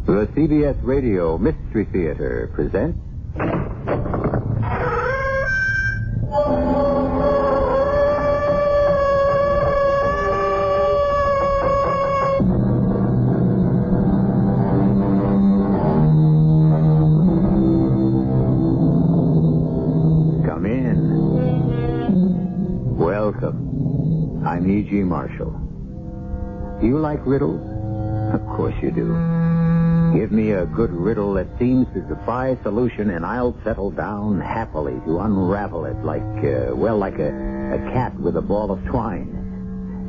The CBS Radio Mystery Theater presents... Come in. Welcome. I'm E.G. Marshall. Do you like riddles? Of course you do. Give me a good riddle that seems to defy solution, and I'll settle down happily to unravel it like a cat with a ball of twine.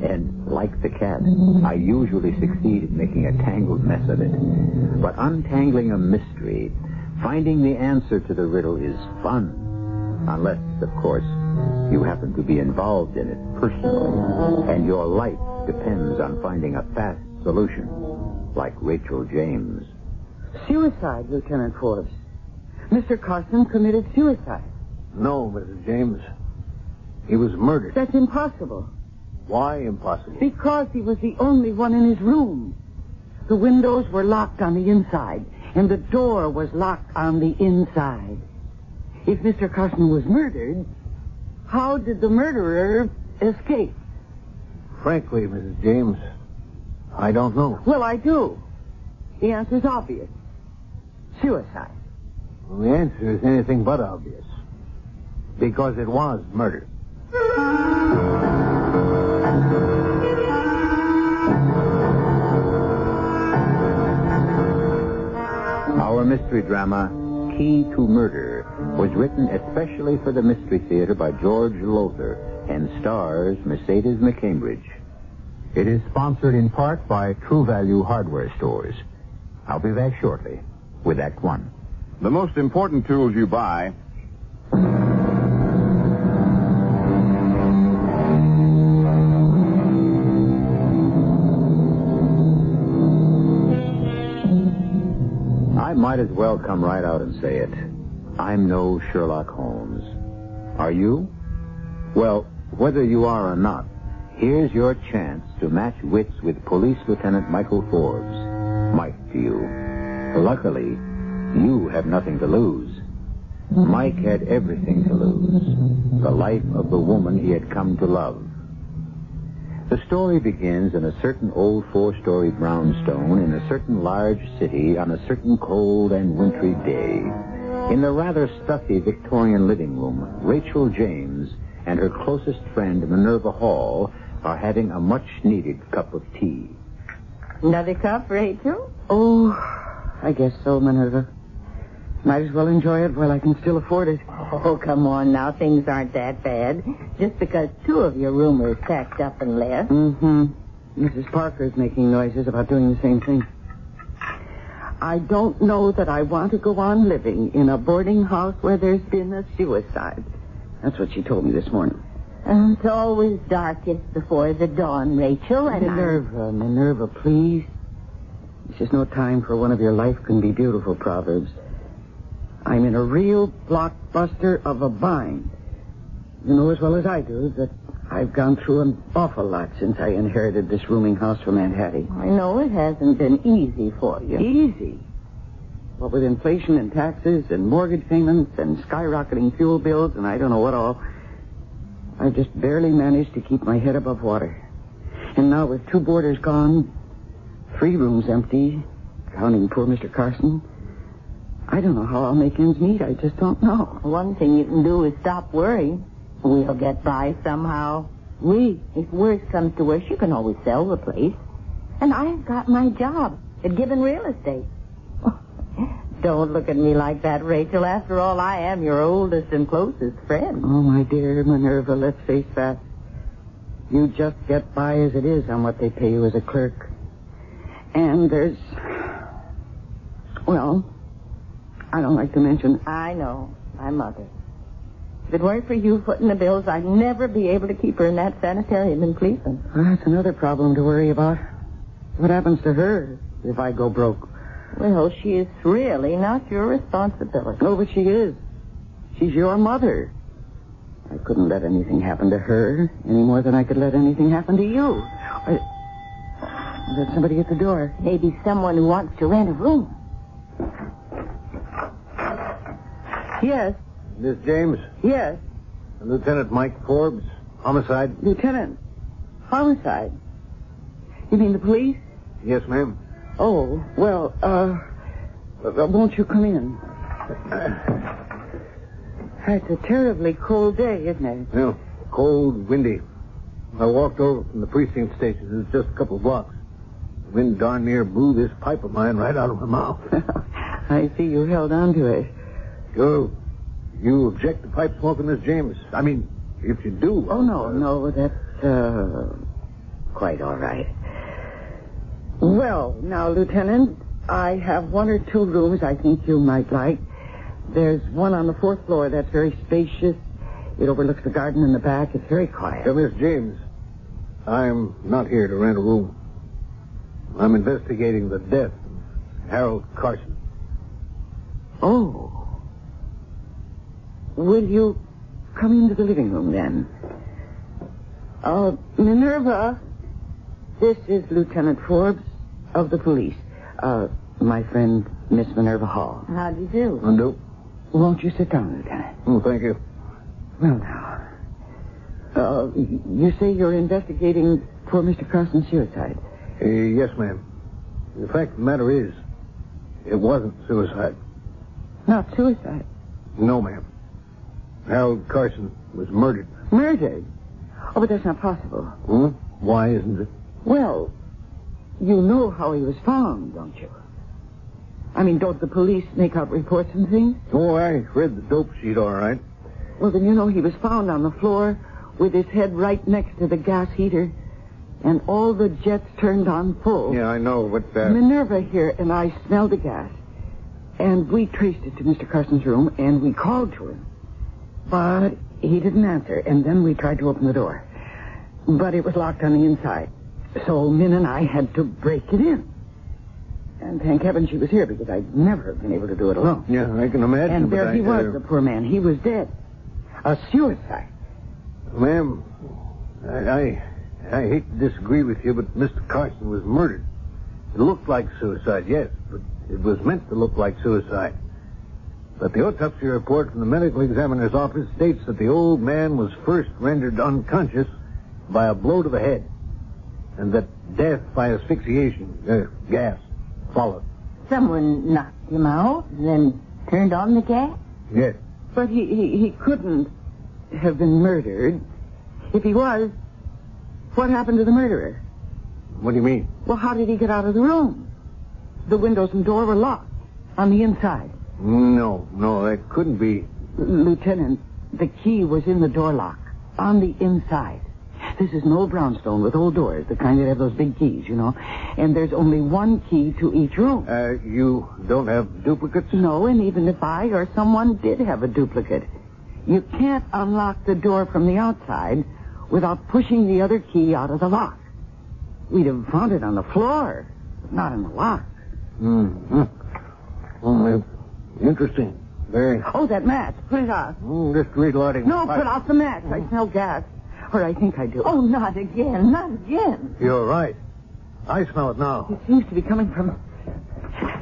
And like the cat, I usually succeed in making a tangled mess of it. But untangling a mystery, finding the answer to the riddle is fun. Unless, of course, you happen to be involved in it personally, and your life depends on finding a fast solution. Like Rachel James. Suicide, Lieutenant Forbes. Mr. Carson committed suicide. No, Mrs. James. He was murdered. That's impossible. Why impossible? Because he was the only one in his room. The windows were locked on the inside, and the door was locked on the inside. If Mr. Carson was murdered, how did the murderer escape? Frankly, Mrs. James, I don't know. Well, I do. The answer's obvious. Suicide. Well, the answer is anything but obvious. Because it was murder. Our mystery drama, Key to Murder, was written especially for the Mystery Theater by George Lowthar and stars Mercedes McCambridge. It is sponsored in part by True Value Hardware Stores. I'll be back shortly with Act One. The most important tools you buy... I might as well come right out and say it. I'm no Sherlock Holmes. Are you? Well, whether you are or not, here's your chance to match wits with Police Lieutenant Michael Forbes. Mike to you. Luckily, you have nothing to lose. Mike had everything to lose. The life of the woman he had come to love. The story begins in a certain old four-story brownstone in a certain large city on a certain cold and wintry day. In the rather stuffy Victorian living room, Rachel James and her closest friend, Minerva Hall, are having a much-needed cup of tea. Another cup, Rachel? Oh, I guess so, Minerva. Might as well enjoy it while I can still afford it. Oh, come on now. Things aren't that bad. Just because two of your roomers packed up and left. Mm-hmm. Mrs. Parker's making noises about doing the same thing. I don't know that I want to go on living in a boarding house where there's been a suicide. That's what she told me this morning. It's always darkest before the dawn, Rachel, and Minerva, please. This is no time for one of your life can be beautiful proverbs. I'm in a real blockbuster of a bind. You know as well as I do that I've gone through an awful lot since I inherited this rooming house from Aunt Hattie. I know it hasn't been easy for you. Easy? Well, with inflation and taxes and mortgage payments and skyrocketing fuel bills and I don't know what all, I've just barely managed to keep my head above water. And now with two boarders gone, 3 rooms empty, counting poor Mr. Carson, I don't know how I'll make ends meet. I just don't know. One thing you can do is stop worrying. We'll get by somehow. If worse comes to worse, you can always sell the place. And I've got my job at Gibbon Real Estate. Don't look at me like that, Rachel. After all, I am your oldest and closest friend. Oh, my dear Minerva, let's face that. You just get by as it is on what they pay you as a clerk. And there's... Well, I don't like to mention... I know. My mother. If it weren't for you footing the bills, I'd never be able to keep her in that sanitarium in Cleveland. Well, that's another problem to worry about. What happens to her if I go broke? Well, she is really not your responsibility. No, but she is. She's your mother. I couldn't let anything happen to her any more than I could let anything happen to you. There's somebody at the door. Maybe someone who wants to rent a room. Yes, Miss James, yes. Lieutenant Mike Forbes, homicide. Lieutenant. Homicide. You mean the police? Yes, ma'am. Oh, well, won't you come in? It's a terribly cold day, isn't it? Yeah, cold, windy. I walked over from the precinct station. It was just a couple of blocks. The wind darn near blew this pipe of mine right out of my mouth. I see you held on to it. You object to pipe smoking, Miss James? I mean, if you do... Oh, no, that's, quite all right. Well, now, Lieutenant, I have one or two rooms I think you might like. There's one on the 4th floor that's very spacious. It overlooks the garden in the back. It's very quiet. Miss James, I'm not here to rent a room. I'm investigating the death of Harold Carson. Oh. Will you come into the living room, then? Minerva, this is Lieutenant Forbes of the police. My friend, Miss Minerva Hall. How do you do? Undo. Won't you sit down, Lieutenant? Oh, thank you. Well, now, you say you're investigating for Mr. Carson's suicide? Yes, ma'am. The fact of the matter is, it wasn't suicide. Not suicide? No, ma'am. Harold Carson was murdered. Murdered? Oh, but that's not possible. Why isn't it? Well, you know how he was found, don't you? I mean, don't the police make out reports and things? Oh, I read the dope sheet all right. Well, then you know he was found on the floor with his head right next to the gas heater and all the jets turned on full. Yeah, I know, but... Minerva here and I smelled the gas, and we traced it to Mr. Carson's room, and we called to him. But he didn't answer, and then we tried to open the door. But it was locked on the inside. So Min and I had to break it in. And thank heaven she was here, because I'd never have been able to do it alone. Yeah, I can imagine. And there he was, the poor man. He was dead. A suicide. Ma'am, I hate to disagree with you, but Mr. Carson was murdered. It looked like suicide, yes, but it was meant to look like suicide. But the autopsy report from the medical examiner's office states that the old man was first rendered unconscious by a blow to the head, and that death by asphyxiation, gas, followed. Someone knocked him out and then turned on the gas? Yes. But he couldn't have been murdered. If he was, what happened to the murderer? What do you mean? Well, how did he get out of the room? The windows and door were locked on the inside. No, that couldn't be. Lieutenant, the key was in the door lock on the inside. This is an old brownstone with old doors, the kind that have those big keys, you know. And there's only one key to each room. You don't have duplicates? No, and even if I or someone did have a duplicate, you can't unlock the door from the outside without pushing the other key out of the lock. We'd have found it on the floor, but not in the lock. Mm-hmm. Well, interesting. Very. Oh, that match. Put it out. Just relighting. No, put out the match. I smell gas. Or I think I do. Oh, not again. Not again. You're right. I smell it now. It seems to be coming from...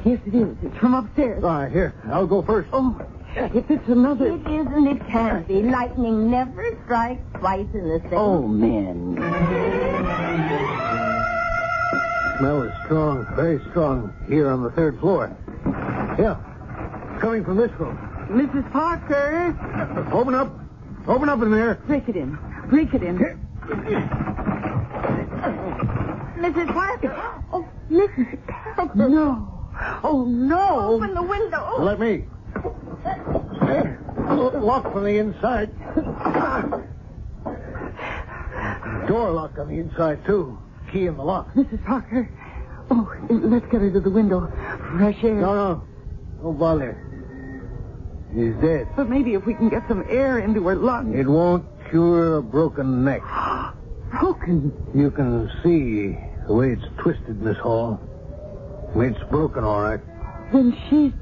Yes, it is. It's from upstairs. All right, here. I'll go first. Oh, if it's another... It isn't. It can't be. Lightning never strikes twice in the same... Oh, men. The smell is strong, very strong, here on the 3rd floor. Yeah, coming from this room. Mrs. Parker. Open up. Open up in there. Break it in. Break it in. Mrs. Parker. Oh, Mrs. Parker. No. Oh, no. Open the window. Let me. Lock from the inside. Door locked on the inside, too. Key in the lock. Mrs. Parker. Oh, let's get her to the window. Fresh air. No. Don't bother. He's dead. But maybe if we can get some air into her lungs. It won't cure a broken neck. Broken? You can see the way it's twisted, Miss Hall. It's broken, all right. Then she's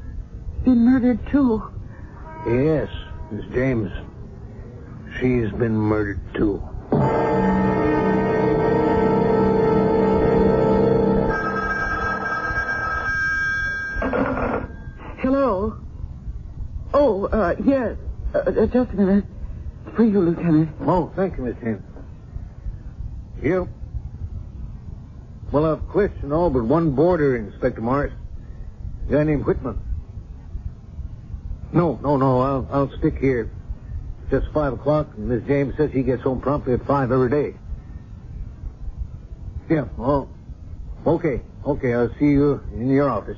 been murdered, too. Yes, Miss James. She's been murdered, too. Yes. Just a minute. For you, Lieutenant. Oh, thank you, Miss James. You? Well, I've questioned all but one boarder, Inspector Morris. A guy named Whitman. No. I'll stick here. It's just 5 o'clock, and Miss James says he gets home promptly at 5 every day. Yeah, well, okay. I'll see you in your office.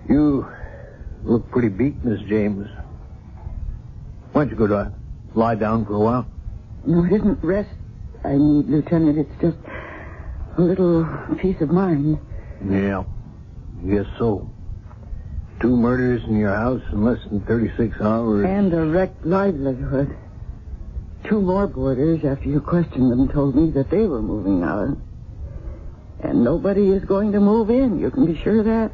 You look pretty beat, Miss James. Why don't you go to lie down for a while? No, it isn't rest I need, Lieutenant. It's just a little peace of mind. Yeah, guess so. 2 murders in your house in less than 36 hours. And a wrecked livelihood. 2 more boarders, after you questioned them, told me that they were moving out. And nobody is going to move in. You can be sure of that.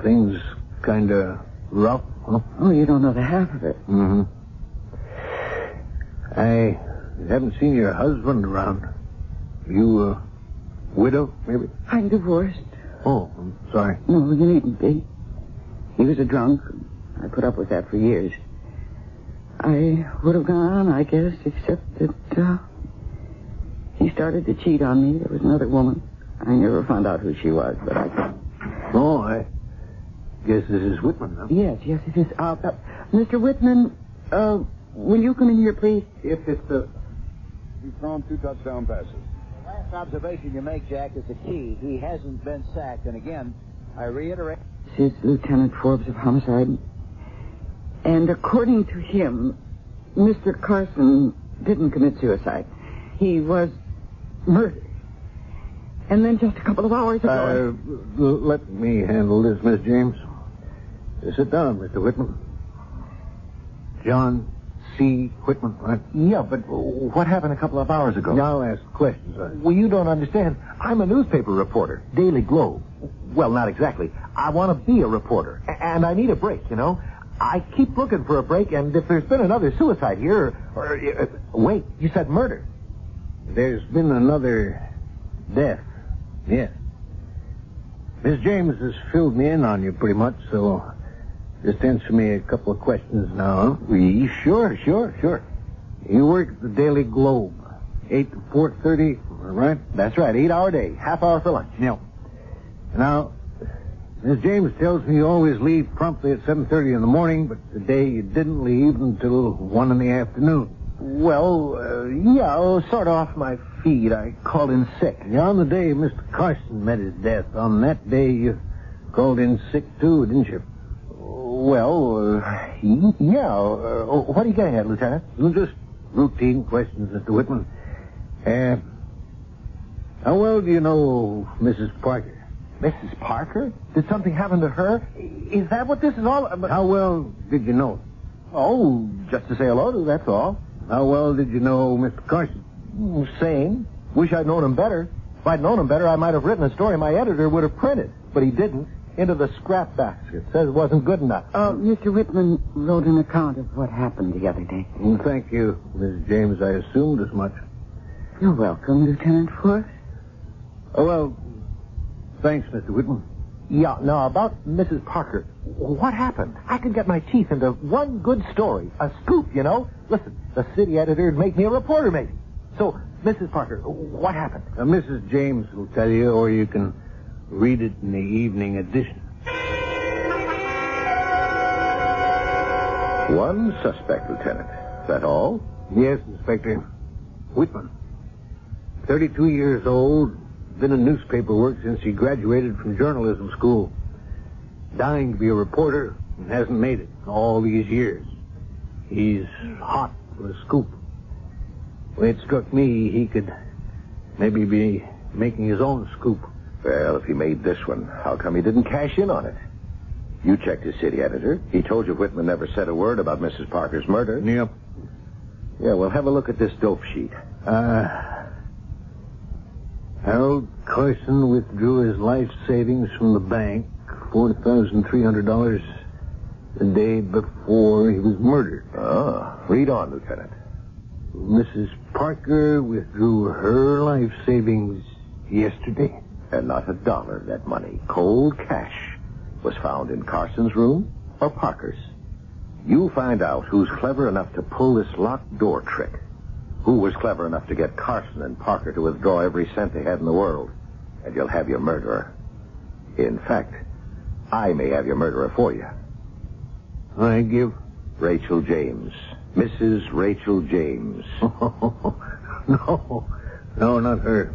Things kind of rough, huh? Oh, you don't know the half of it. Mm-hmm. I haven't seen your husband around. You a widow, maybe? I'm divorced. Oh, I'm sorry. No, you needn't be. He was a drunk. I put up with that for years. I would have gone on, I guess, except that he started to cheat on me. There was another woman. I never found out who she was, but I... Oh, I guess this is Whitman, huh? Yes, it is. Mr. Whitman, will you come in here, please? If it's the... He's thrown 2 touchdown passes. The last observation you make, Jack, is the key. He hasn't been sacked. And again, I reiterate... This is Lieutenant Forbes of Homicide. And according to him, Mr. Carson didn't commit suicide. He was murdered. And then just a couple of hours ago... let me handle this, Miss James. Sit down, Mr. Whitman. John C. Whitman, right? Yeah, but what happened a couple of hours ago? Now ask questions. Well, you don't understand. I'm a newspaper reporter, Daily Globe. Well, not exactly. I want to be a reporter, and I need a break, you know. I keep looking for a break, and if there's been another suicide here, wait, you said murder. There's been another death, yes. Miss James has filled me in on you pretty much, so just answer me a couple of questions now. Sure. You work at the Daily Globe, 8 to 4:30, right? That's right, 8-hour day, half hour for lunch. Yeah. Now, Miss James tells me you always leave promptly at 7:30 in the morning, but today you didn't leave until 1 in the afternoon. Well, sort of off my feet. I called in sick. Yeah, on the day Mr. Carson met his death, on that day you called in sick too, didn't you? Well, what are you getting at, Lieutenant? Just routine questions, Mr. Whitman. How well do you know Mrs. Parker? Mrs. Parker? Did something happen to her? Is that what this is all about? How well did you know? Oh, just to say hello to, that's all. How well did you know Mr. Carson? Same. Wish I'd known him better. If I'd known him better, I might have written a story my editor would have printed. But he didn't. Into the scrap basket. Says it wasn't good enough. Mr. Whitman wrote an account of what happened the other day. Thank you, Miss James. I assumed as much. You're welcome, Lieutenant Forbes. Oh, well, thanks, Mr. Whitman. Yeah, now, about Mrs. Parker. What happened? I could get my teeth into one good story. A scoop, you know? Listen, the city editor would make me a reporter, maybe. So, Mrs. Parker, what happened? Mrs. James will tell you, or you can read it in the evening edition. One suspect, Lieutenant. That all? Yes, Inspector. Whitman. 32 years old. Been in newspaper work since he graduated from journalism school. Dying to be a reporter and hasn't made it all these years. He's hot for a scoop. Well, it struck me he could maybe be making his own scoop. Well, if he made this one, how come he didn't cash in on it? You checked his city editor. He told you Whitman never said a word about Mrs. Parker's murder. Yep. Yeah, well, have a look at this dope sheet. Harold Carson withdrew his life savings from the bank, $4,300, the day before he was murdered. Read on, Lieutenant. Mrs. Parker withdrew her life savings yesterday. And not a dollar of that money, cold cash, was found in Carson's room or Parker's. You find out who's clever enough to pull this locked door trick. Who was clever enough to get Carson and Parker to withdraw every cent they had in the world. And you'll have your murderer. In fact, I may have your murderer for you. I give... Rachel James. Mrs. Rachel James. No, not her.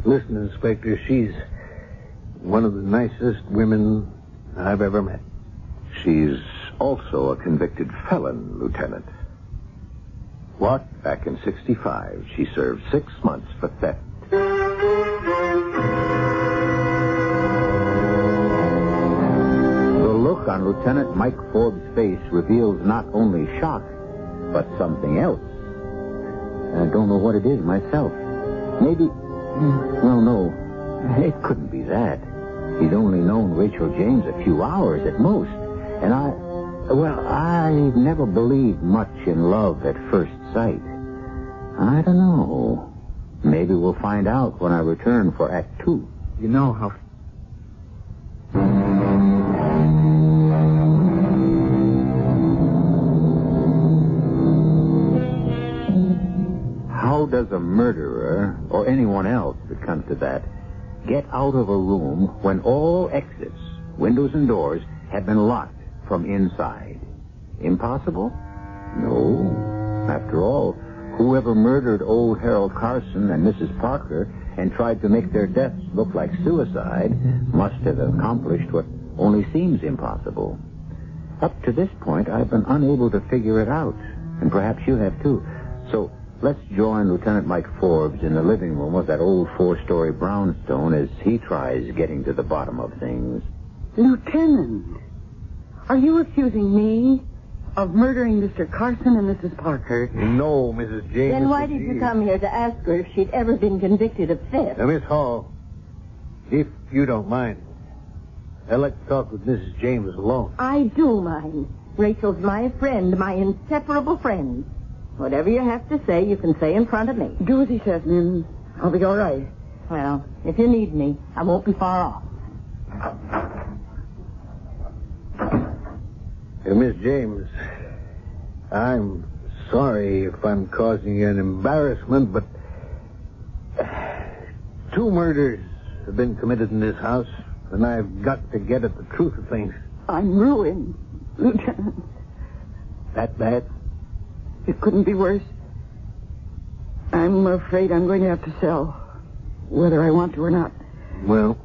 Listen, Inspector, she's one of the nicest women I've ever met. She's also a convicted felon, Lieutenant. What? Back in 1965, she served 6 months for theft. The look on Lieutenant Mike Forbes' face reveals not only shock, but something else. I don't know what it is myself. Maybe... Well, no. It couldn't be that. He's only known Rachel James a few hours at most. And I never believed much in love at first sight. I don't know. Maybe we'll find out when I return for Act 2. You know how... How does a murderer, or anyone else that comes to that, get out of a room when all exits, windows and doors, have been locked from inside? Impossible? No. After all, whoever murdered old Harold Carson and Mrs. Parker and tried to make their deaths look like suicide must have accomplished what only seems impossible. Up to this point, I've been unable to figure it out, and perhaps you have too. So let's join Lieutenant Mike Forbes in the living room of that old 4-story brownstone as he tries getting to the bottom of things. Lieutenant, are you accusing me of murdering Mr. Carson and Mrs. Parker? No, Mrs. James. Then why did you come here to ask her if she'd ever been convicted of theft? Now, Miss Hall, if you don't mind, I'd like to talk with Mrs. James alone. I do mind. Rachel's my friend, my inseparable friend. Whatever you have to say, you can say in front of me. Do as he says, Mim. I'll be all right. Well, if you need me, I won't be far off. Miss James, I'm sorry if I'm causing you an embarrassment, but 2 murders have been committed in this house, and I've got to get at the truth of things. I'm ruined, Lieutenant. That bad? It couldn't be worse. I'm afraid I'm going to have to sell, whether I want to or not. Well,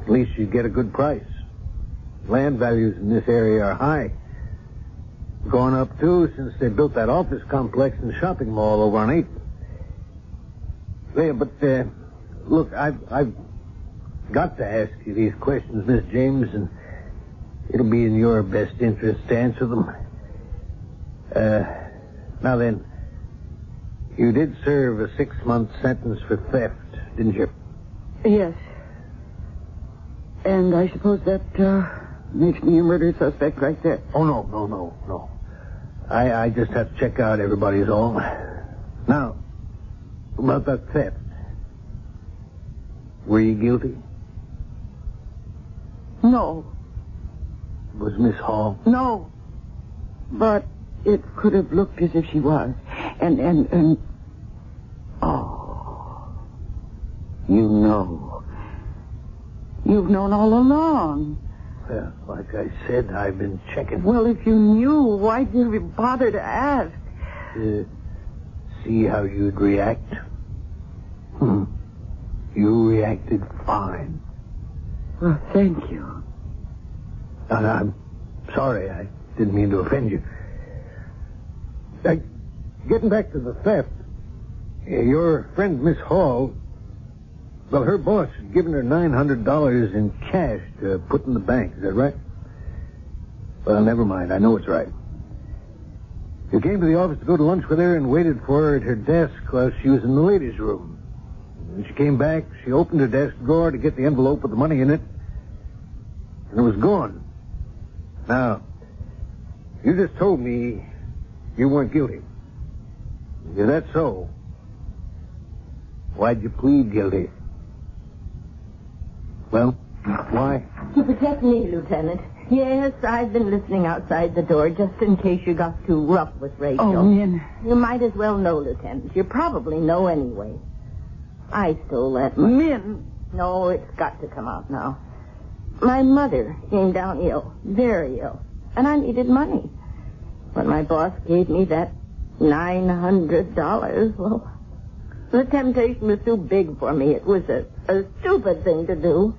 at least you get a good price. Land values in this area are high. Gone up, too, since they built that office complex and shopping mall over on 8th. Yeah, but, look, I've got to ask you these questions, Miss James, and it'll be in your best interest to answer them. Now then, you did serve a 6-month sentence for theft, didn't you? Yes. And I suppose that, makes me a murder suspect right there. Oh, no. I just have to check out everybody's all. Now, about that theft. Were you guilty? No. Was Miss Hall? No. But it could have looked as if she was. And... Oh. You know. You've known all along. Well, like I said, I've been checking. Well, if you knew, why'd you bother to ask? See how you'd react? You reacted fine. Well, thank you. And I'm sorry. I didn't mean to offend you. Getting back to the theft, your friend Miss Hall, well, her boss had given her $900 in cash to put in the bank. Is that right? Well, never mind. I know it's right. You came to the office to go to lunch with her and waited for her at her desk while she was in the ladies' room. When she came back, she opened her desk drawer to get the envelope with the money in it, and it was gone. Now, you just told me you weren't guilty. Is that so? Why'd you plead guilty? Well, why? To protect me, Lieutenant. Yes, I've been listening outside the door just in case you got too rough with Rachel. Oh, Min. You might as well know, Lieutenant. You probably know anyway. I stole that money. Min. No, it's got to come out now. My mother came down ill, very ill, and I needed money. When my boss gave me that $900, well, the temptation was too big for me. It was a stupid thing to do,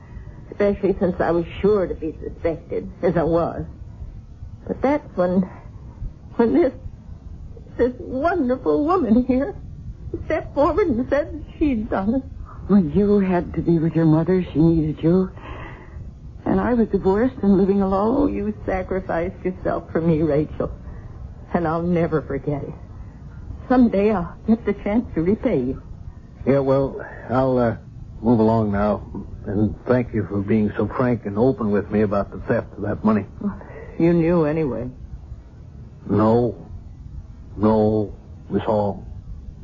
especially since I was sure to be suspected, as I was. But that's when this wonderful woman here stepped forward and said she'd done it. When you had to be with your mother, she needed you. And I was divorced and living alone. Oh, you sacrificed yourself for me, Rachel. And I'll never forget it. Someday I'll get the chance to repay you. Yeah, well, I'll move along now. And thank you for being so frank and open with me about the theft of that money. You knew anyway. No, Miss Hall.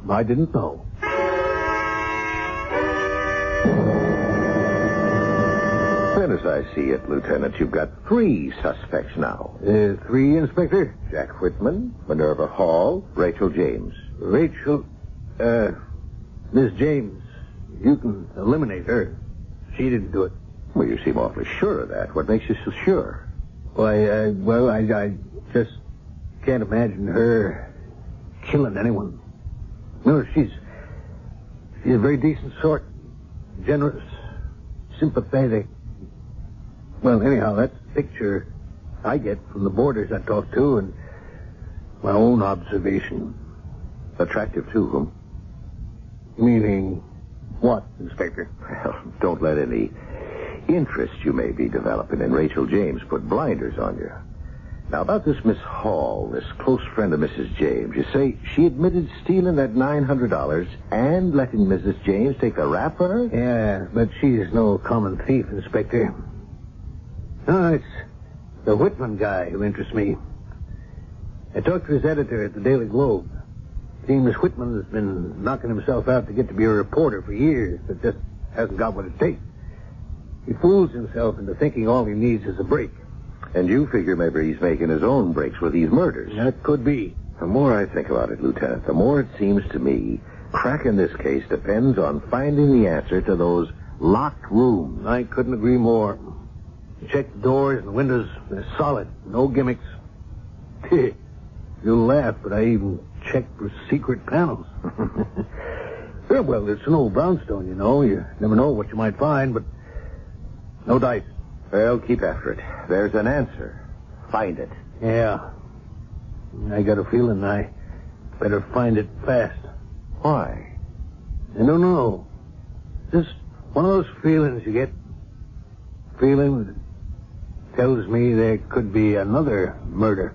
I didn't know. Then as I see it, Lieutenant, you've got 3 suspects now. 3, Inspector? Jack Whitman, Minerva Hall, Rachel James. Rachel, Miss James, you can eliminate her. She didn't do it. Well, you seem awfully sure of that. What makes you so sure? Why, I just can't imagine her killing anyone. No, she's a very decent sort. Generous, sympathetic. Well, anyhow, that's the picture I get from the boarders I talk to and my own observation. Attractive to whom? Meaning what, Inspector? Well, don't let any interest you may be developing in Rachel James put blinders on you. Now, about this Miss Hall, this close friend of Mrs. James, you say she admitted stealing that $900 and letting Mrs. James take the rap for her? Yeah, but she's no common thief, Inspector. No, it's the Whitman guy who interests me. I talked to his editor at the Daily Globe. Seems Whitman has been knocking himself out to get to be a reporter for years, but just hasn't got what it takes. He fools himself into thinking all he needs is a break. And you figure maybe he's making his own breaks with these murders. That could be. The more I think about it, Lieutenant, the more it seems to me cracking this case depends on finding the answer to those locked rooms. I couldn't agree more. Check the doors and the windows. They're solid. No gimmicks. You'll laugh, but I even checked for secret panels. Yeah, well, it's an old brownstone, you know. You never know what you might find, but no dice. Well, keep after it. There's an answer. Find it. Yeah. I got a feeling I better find it fast. Why? I don't know. Just one of those feelings you get. Feeling that tells me there could be another murder.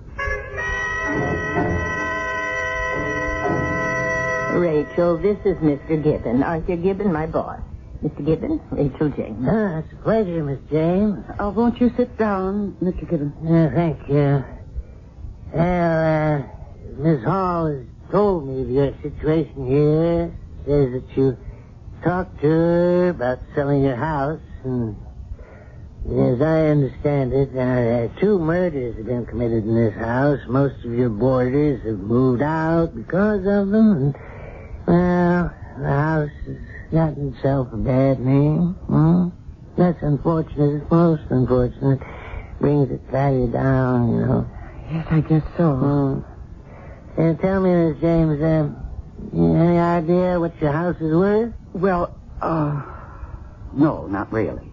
Rachel, this is Mr. Gibbon. Arthur Gibbon, my boss. Mr. Gibbon, Rachel James. It's a pleasure, Miss James. Oh, won't you sit down, Mr. Gibbon? Thank you. Well, Miss Hall has told me of your situation here. Says that you talked to her about selling your house, and as I understand it, 2 murders have been committed in this house. Most of your boarders have moved out because of them, and, well, the house has gotten itself a bad name. That's unfortunate. It's most unfortunate. Brings its value down, you know. Yes, I guess so. Tell me, Miss James, any idea what your house is worth? Well, no, not really.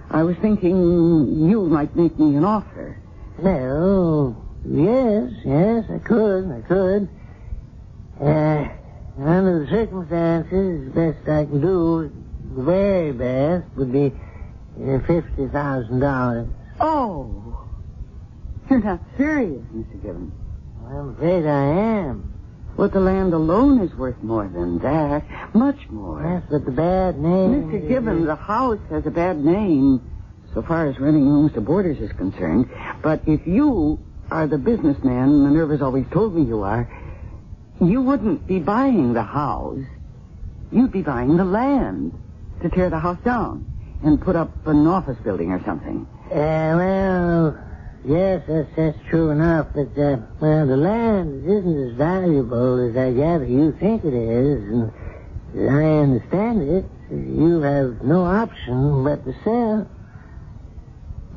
I was thinking you might make me an offer. Well, yes, I could. Under the circumstances, the best I can do, the very best, would be $50,000. Oh, you're not serious, Mr. Gibbon. I'm afraid I am. But the land alone is worth more than that. Much more. Yes, but the bad name... Mr. Gibbon, the house has a bad name so far as renting rooms to boarders is concerned. But if you are the businessman Minerva's always told me you are, you wouldn't be buying the house. You'd be buying the land to tear the house down. and put up an office building or something. Well, yes, that's true enough. But, well, the land isn't as valuable as I gather you think it is. And as I understand it, you have no option but to sell.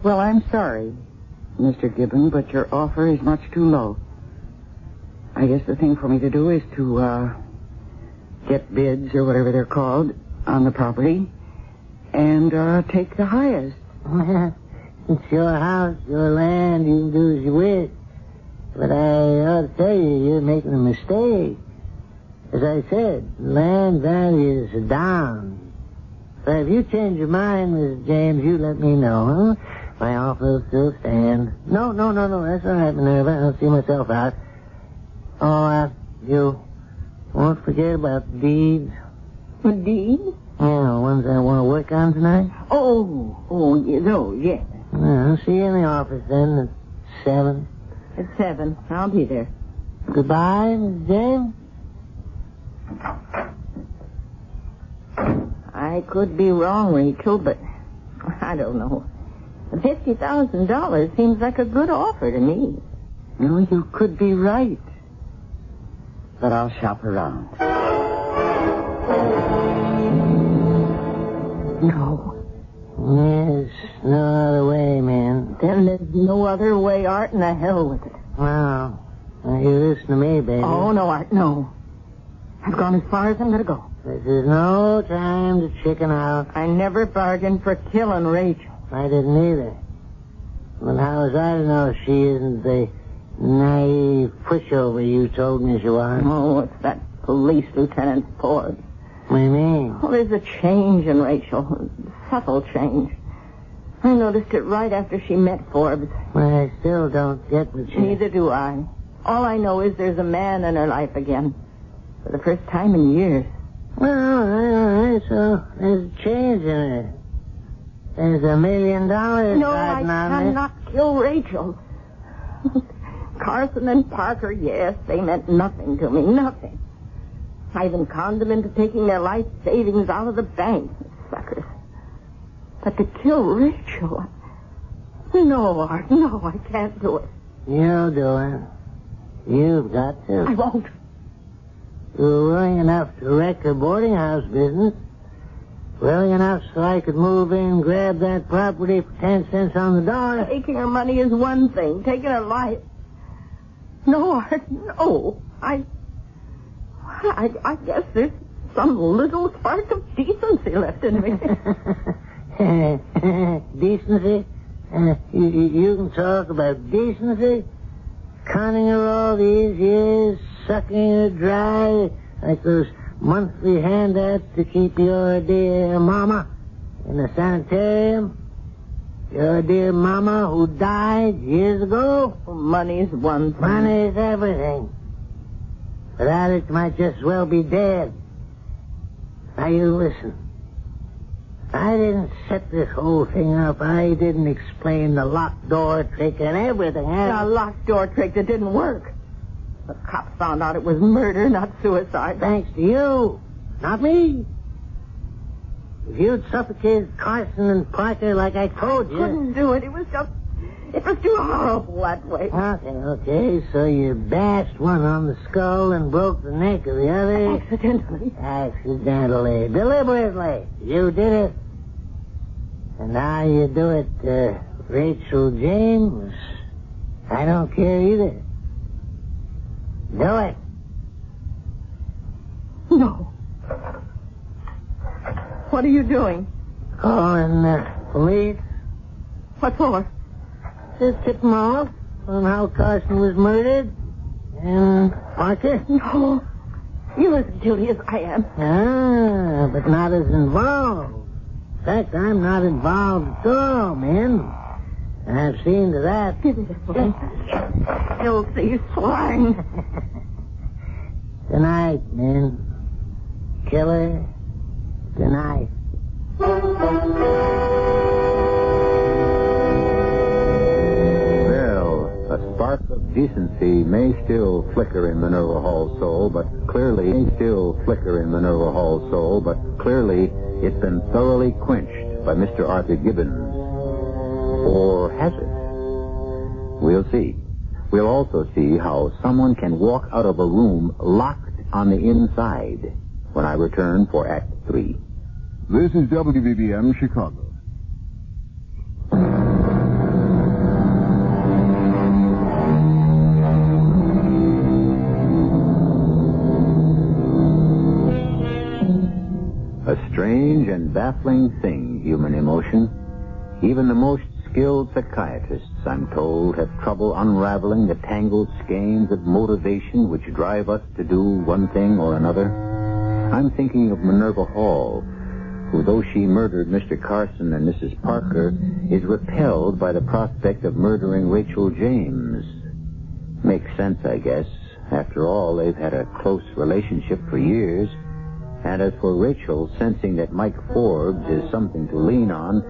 Well, I'm sorry, Mr. Gibbon, but your offer is much too low. I guess the thing for me to do is to, get bids, or whatever they're called, on the property, and, take the highest. It's your house, your land, you can do as you wish. But I ought to tell you, you're making a mistake. As I said, land values are down. So if you change your mind, Mrs. James, you let me know, huh? My offer will still stand. No, that's all right, Minerva. I'll see myself out. Oh, you won't forget about the deeds. The deeds? Yeah, the ones I want to work on tonight. Yeah. I'll see you in the office then at 7. At 7. I'll be there. Goodbye, Miss James. I could be wrong, Rachel, but I don't know. $50,000 seems like a good offer to me. No, you could be right. But I'll shop around. No. There's no other way, man. Then there's no other way, Art, and the hell with it. Well, now you listen to me, baby. Oh, no, Art, no. I've gone as far as I'm going to go. This is no time to chicken out. I never bargained for killing Rachel. I didn't either. But how was I to know she isn't the naive pushover you told me she was? Oh, it's that police lieutenant Ford. What do you mean? Well, there's a change in Rachel. A subtle change. I noticed it right after she met Forbes. Well, I still don't get what she... Neither do I. All I know is there's a man in her life again. For the first time in years. Well, all right, so there's a change in her. There's $1 million No, I riding on cannot kill Rachel. Carson and Parker, yes, they meant nothing to me, nothing. I even conned them into taking their life savings out of the bank, suckers. But to kill Rachel... No, Art, no, I can't do it. You'll do it. You've got to. I won't. You're willing enough to wreck her boarding house business. Willing enough so I could move in, grab that property for 10 cents on the dollar. Taking her money is one thing. Taking her life... No, Art, no. I guess there's some little spark of decency left in me. Decency? You can talk about decency? Conning her all these years, sucking her dry like those monthly handouts to keep your dear mama in the sanitarium. Your dear mama who died years ago. Money's one thing. Money's everything. Without it, you might just as well be dead. Now you listen. I didn't set this whole thing up. I didn't explain the locked door trick and everything. A locked door trick that didn't work. The cops found out it was murder, not suicide. Thanks to you, not me. If you'd suffocated Carson and Parker like I told you... I couldn't do it. It was too horrible that way. Okay, so you bashed one on the skull and broke the neck of the other. Accidentally. Deliberately. You did it. And now you do it, Rachel James. I don't care either. Do it. No. What are you doing? Calling the police. What for? Just tip them off on how Carson was murdered. And Parker? No. You're as guilty as I am. But not as involved. In fact, I'm not involved at all, man. I've seen to that. Filthy swine. Tonight, men. Killer. Tonight. Well, a spark of decency may still flicker in Minerva Hall's soul, but clearly it's been thoroughly quenched by Mr. Arthur Gibbons. Or has it? We'll see. We'll also see how someone can walk out of a room locked on the inside when I return for Act 3. This is WBBM Chicago. A strange and baffling thing, human emotion. Even the most skilled psychiatrists, I'm told, have trouble unraveling the tangled skeins of motivation which drive us to do one thing or another. I'm thinking of Minerva Hall, who, though she murdered Mr. Carson and Mrs. Parker, is repelled by the prospect of murdering Rachel James. Makes sense, I guess. After all, they've had a close relationship for years. And as for Rachel, sensing that Mike Forbes is something to lean on,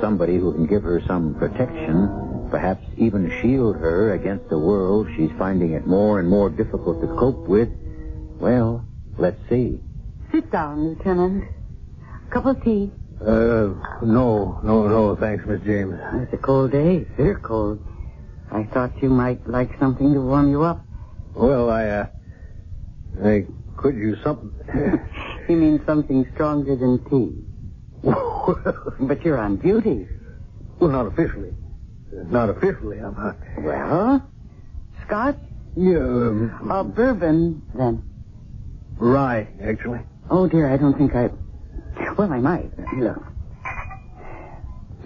somebody who can give her some protection, perhaps even shield her against a world she's finding it more and more difficult to cope with, well, let's see. Sit down, Lieutenant. Cup of tea? No, thanks, Miss James. It's a cold day. Very cold. I thought you might like something to warm you up. Well, I could use something. You mean something stronger than tea? But you're on duty. Well, not officially. Not officially, I'm not. Well, Scotch? Yeah. Bourbon, then. Rye, actually. Oh, dear, I don't think I... Well, I might. Look.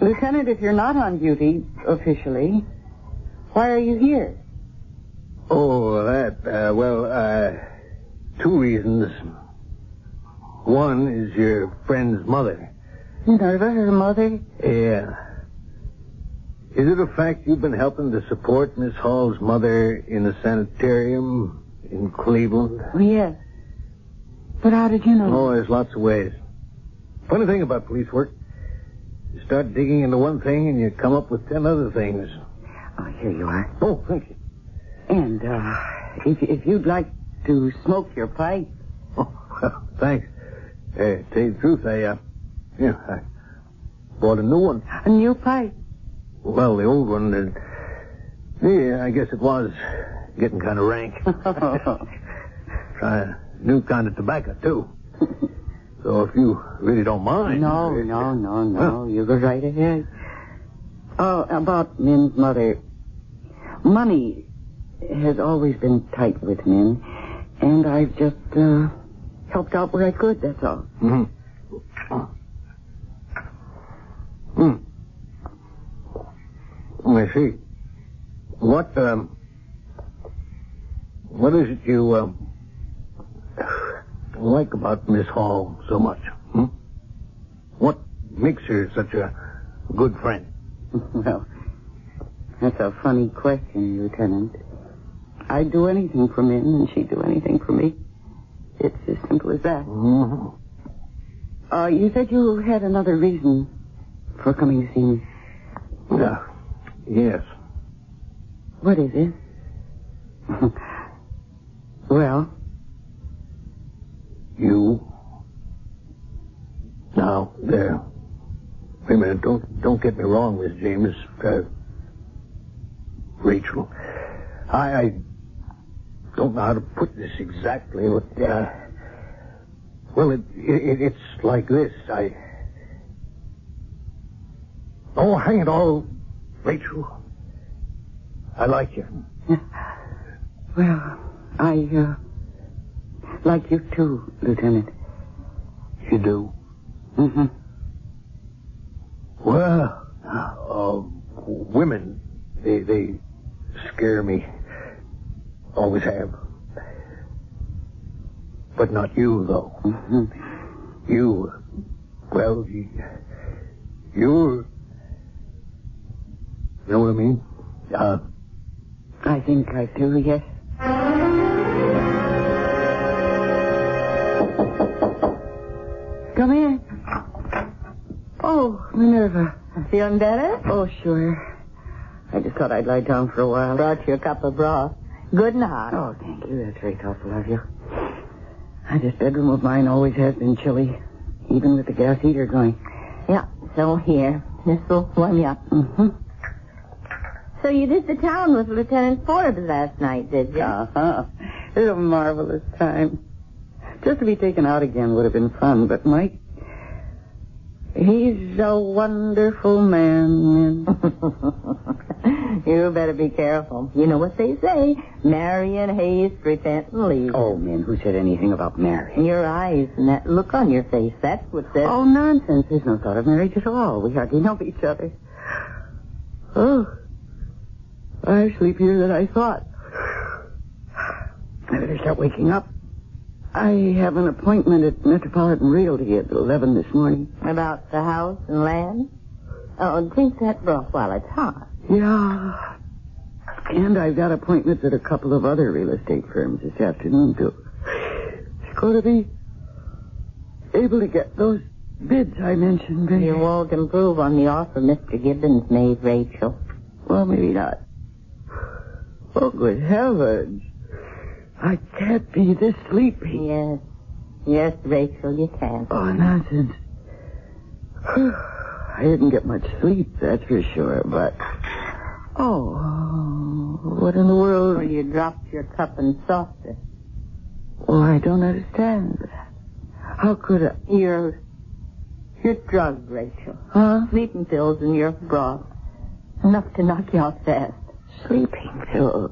Lieutenant, if you're not on duty, officially, why are you here? Oh, that, two reasons. One is your friend's mother. Minerva, her mother? Yeah. Is it a fact you've been helping to support Miss Hall's mother in a sanitarium in Cleveland? Oh, yes. But how did you know? Oh, there's lots of ways. Funny thing about police work. You start digging into one thing and you come up with 10 other things. Oh, here you are. Oh, thank you. And, if you'd like to smoke your pipe. Oh, well, thanks. To tell you the truth, I bought a new one. A new pipe? Well, the old one, I guess it was getting kind of rank. Try a new kind of tobacco, too. So if you really don't mind... No. You go right ahead. Oh, about Min's mother. Money has always been tight with Min, and I've just helped out where I could, that's all. Mm-hmm. I see. What is it you like about Miss Hall so much? Hmm? What makes her such a good friend? Well, that's a funny question, Lieutenant. I'd do anything for Min, and she'd do anything for me. It's as simple as that. Mm-hmm. You said you had another reason for coming to see me. Yes. What is it? Well? You. Now, there. Wait a minute. Don't get me wrong, Miss James. Rachel. I don't know how to put this exactly, but, well, it's like this. Oh, hang it all, Rachel. I like you. Well, I like you too, Lieutenant. You do? Mm-hmm. Well, women, they scare me. Always have. But not you, though. Mm-hmm. You're... You know what I mean? I think I do, yes. Come in. Oh, Minerva. Feeling better? Oh, sure. I just thought I'd lie down for a while. Brought you a cup of broth. Good and hot. Oh, thank you. That's very thoughtful of you. This bedroom of mine always has been chilly, even with the gas heater going. Yeah, So here, this'll warm you up. Mm-hmm. So you did the town with Lieutenant Forbes last night, did you? Uh-huh. It was a marvelous time. Just to be taken out again would have been fun, but Mike, he's a wonderful man. You better be careful. You know what they say, marry in haste, repent and leave. Oh, man, who said anything about marriage? Your eyes and that look on your face, that's what says... Oh, nonsense. There's no thought of marriage at all. We hardly know each other. Oh, I'm sleepier than I thought. I better start waking up. I have an appointment at Metropolitan Realty at 11 this morning. About the house and land? Oh, drink that broth while it's hot. Yeah. And I've got appointments at a couple of other real estate firms this afternoon, too. It's going to be able to get those bids I mentioned, baby. You won't improve on the offer Mr. Gibbons made, Rachel. Well, maybe not. Oh, good heavens. I can't be this sleepy. Yes. Yes, Rachel, you can. Oh, nonsense. I didn't get much sleep, that's for sure, but... Oh, what in the world? Well, you dropped your cup and saucer. Well, I don't understand. How could I? You're drugged, Rachel. Huh? Sleeping pills in your broth. Enough to knock you out fast. Sleeping pills?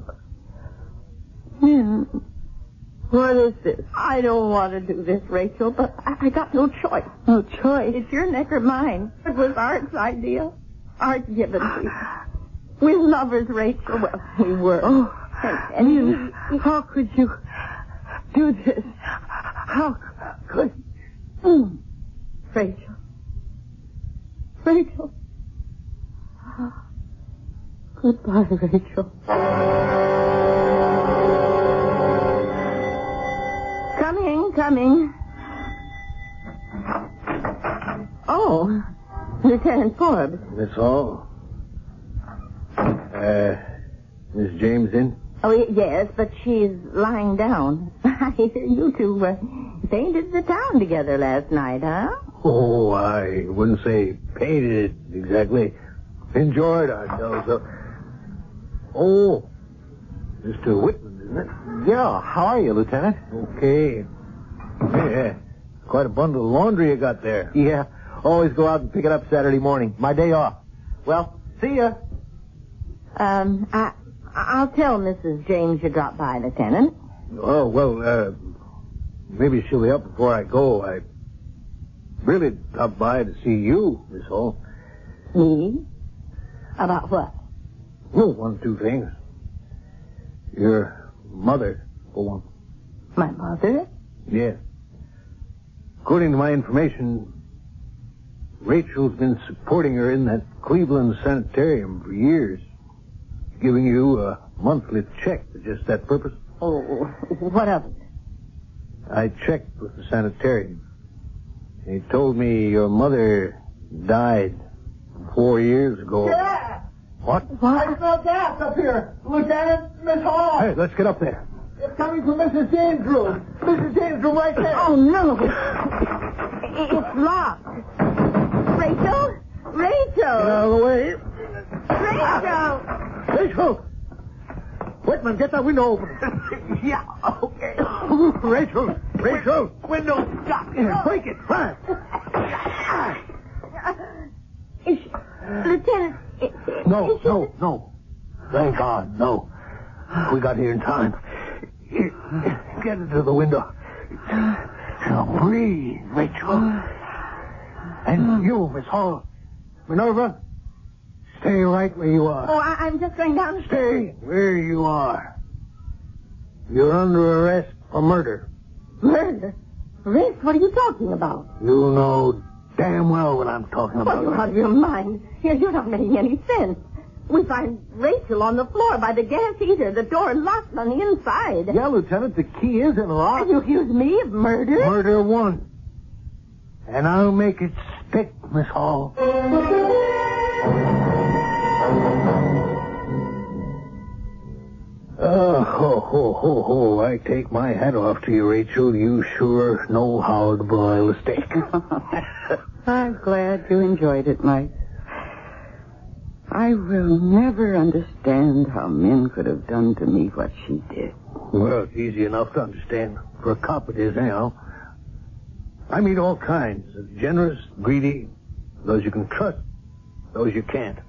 What is this? I don't want to do this, Rachel, but I got no choice. No choice? It's your neck or mine. It was Art's idea. Art Gibbons. We're lovers, Rachel. Well, we were. Oh, and how could you do this? How could... Rachel. Rachel. Goodbye, Rachel. Coming. Oh, Lieutenant Forbes. That's all. Miss James in? Oh, yes, but she's lying down. I hear you two painted the town together last night, huh? Oh, I wouldn't say painted it exactly. Enjoyed ourselves. Oh, Mr. Whitman, isn't it? Yeah, how are you, Lieutenant? Okay. Yeah, quite a bundle of laundry you got there. Yeah, always go out and pick it up Saturday morning. My day off. Well, see ya. I'll tell Mrs. James you dropped by, Lieutenant. Oh, well, maybe she'll be up before I go. I really dropped by to see you, Miss Hall. Me? About what? Well, one or two things. Your mother, for one. My mother? Yes. According to my information, Rachel's been supporting her in that Cleveland sanitarium for years, giving you a monthly check for just that purpose. Oh, what of it? I checked with the sanitarium. He told me your mother died 4 years ago. Yeah! What? I smell gas up here. Lieutenant, Miss Hall. Hey, let's get up there. It's coming from Mrs. James' room. Mrs. James' room right there. Oh, no. It's locked. Rachel? Rachel! Get out of the way. Rachel! Rachel! Whitman, get that window open. Yeah, okay. Rachel! Window. Break it, fast. Lieutenant... No. Thank God, no. We got here in time. Here, get into the window. Now breathe, Rachel. And you, Miss Hall. Minerva, stay right where you are. Oh, I'm just going down the stairs. Stay where you are. You're under arrest for murder. Murder? Race, what are you talking about? You know damn well what I'm talking Oh, about. you're out of your mind. You're not making any sense. We find Rachel on the floor by the gas heater, the door locked on the inside. Yeah, Lieutenant, the key is in the lock. And you accuse me of murder? Murder one. And I'll make it stick, Miss Hall. I take my hat off to you, Rachel. You sure know how to boil a steak. I'm glad you enjoyed it, Mike. I will never understand how Min could have done to me what she did. Well, it's easy enough to understand. For a cop it is, anyhow. I meet all kinds of generous, greedy, those you can trust, those you can't.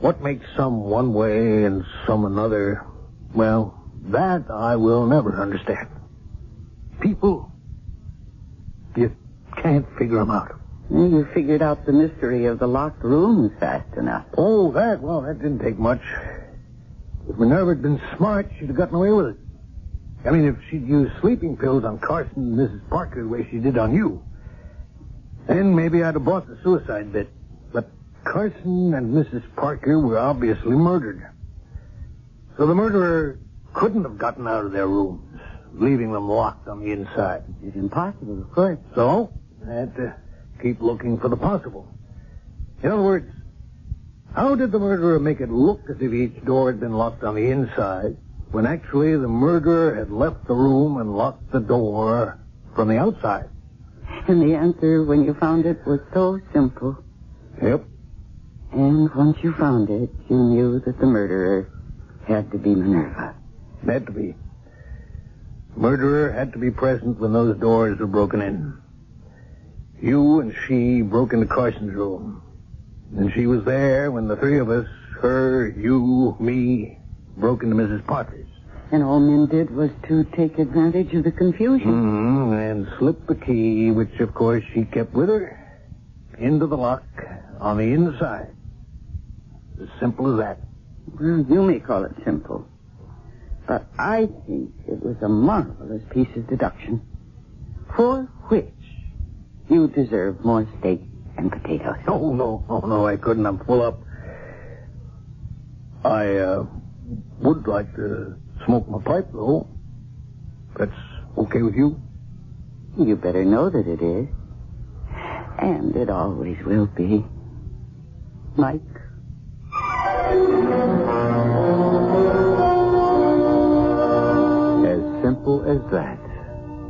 What makes some one way and some another, well, that I will never understand. People, you can't figure them out. You figured out the mystery of the locked rooms fast enough. Oh, that didn't take much. If Minerva had been smart, she'd have gotten away with it. I mean, if she'd used sleeping pills on Carson and Mrs. Parker the way she did on you, then maybe I'd have bought the suicide bit. But Carson and Mrs. Parker were obviously murdered. So the murderer couldn't have gotten out of their rooms, leaving them locked on the inside. It's impossible, of course. So, I had to keep looking for the possible. In other words, how did the murderer make it look as if each door had been locked on the inside, when actually the murderer had left the room and locked the door from the outside? And the answer, when you found it, was so simple. Yep. And once you found it, you knew that the murderer had to be Minerva. Had to be. Murderer had to be present when those doors were broken in. You and she broke into Carson's room. And she was there when the three of us, her, you, me, broke into Mrs. Parker's. And all Min did was to take advantage of the confusion. And slip the key, which, of course, she kept with her, into the lock on the inside. As simple as that. Well, you may call it simple. But I think it was a marvelous piece of deduction, for which you deserve more steak and potatoes. Oh, no, I couldn't. I'm full up. I would like to smoke my pipe, though. That's okay with you? You better know that it is. And it always will be. Mike? As simple as that.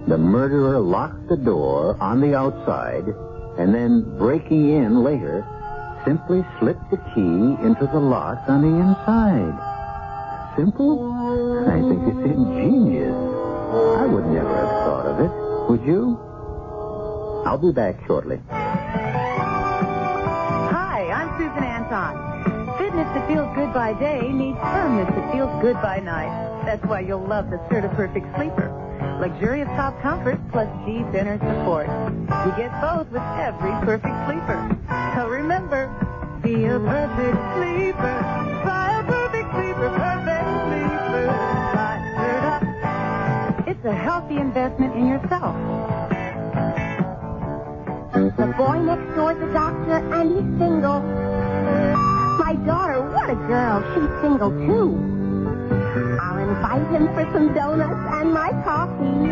The murderer locked the door on the outside, and then, breaking in later, simply slipped the key into the lock on the inside. Simple? I think it's ingenious. I would never have thought of it. Would you? I'll be back shortly. Hi, I'm Susan Anton. Fitness that feels good by day needs firmness that feels good by night. That's why you'll love the Certa-Perfect Sleeper. Luxurious top comfort plus deep inner support. You get both with every perfect sleeper. So remember, be a perfect sleeper. Try a perfect sleeper, perfect sleeper. By Certa. It's a healthy investment in yourself. The boy next door's a doctor, and he's single. My daughter, what a girl. She's single, too. I'll invite him for some donuts and my coffee.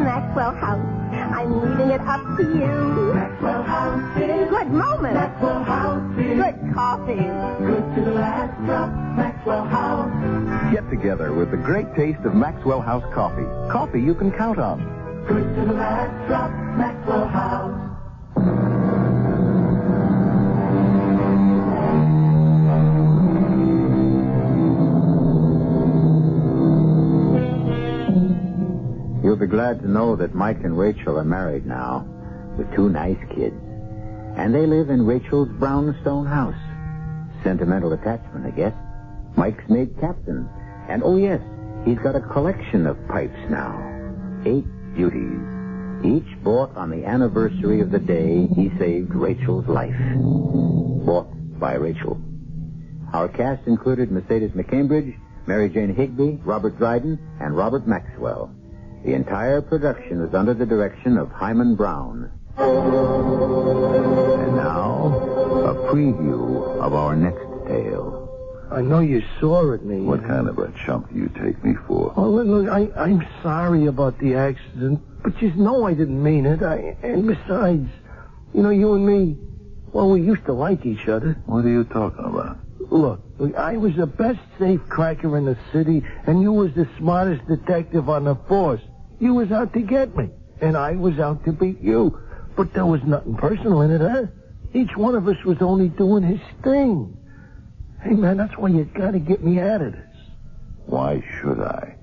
Maxwell House, I'm leaving it up to you. Maxwell House is good moment. Maxwell House is good coffee. Good to the last drop. Maxwell House. Get together with the great taste of Maxwell House coffee. Coffee you can count on. Good to the last drop. Maxwell House. You'll be glad to know that Mike and Rachel are married now, with two nice kids. And they live in Rachel's brownstone house. Sentimental attachment, I guess. Mike's made captain. And, oh yes, he's got a collection of pipes now. 8 beauties. Each bought on the anniversary of the day he saved Rachel's life. Bought by Rachel. Our cast included Mercedes McCambridge, Mary Jane Higby, Robert Dryden, and Robert Maxwell. The entire production was under the direction of Hyman Brown. And now, a preview of our next tale. I know you saw at me. What kind of a chump do you take me for? Oh, look, I'm sorry about the accident, but you know I didn't mean it. And besides, you and me, well, we used to like each other. What are you talking about? Look, I was the best safe cracker in the city, and you was the smartest detective on the force. You was out to get me, and I was out to beat you. But there was nothing personal in it, huh? Each one of us was only doing his thing. Hey, man, that's why you gotta get me out of this. Why should I?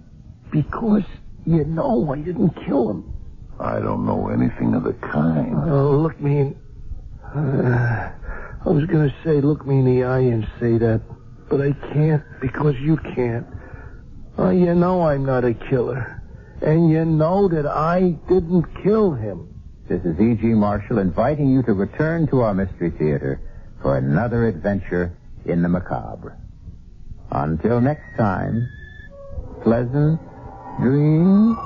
Because you know I didn't kill him. I don't know anything of the kind. Oh, look me in... I was gonna say look me in the eye and say that, but I can't because you can't. Oh, you know I'm not a killer. And you know that I didn't kill him. This is E.G. Marshall inviting you to return to our Mystery Theater for another adventure in the macabre. Until next time, pleasant dreams.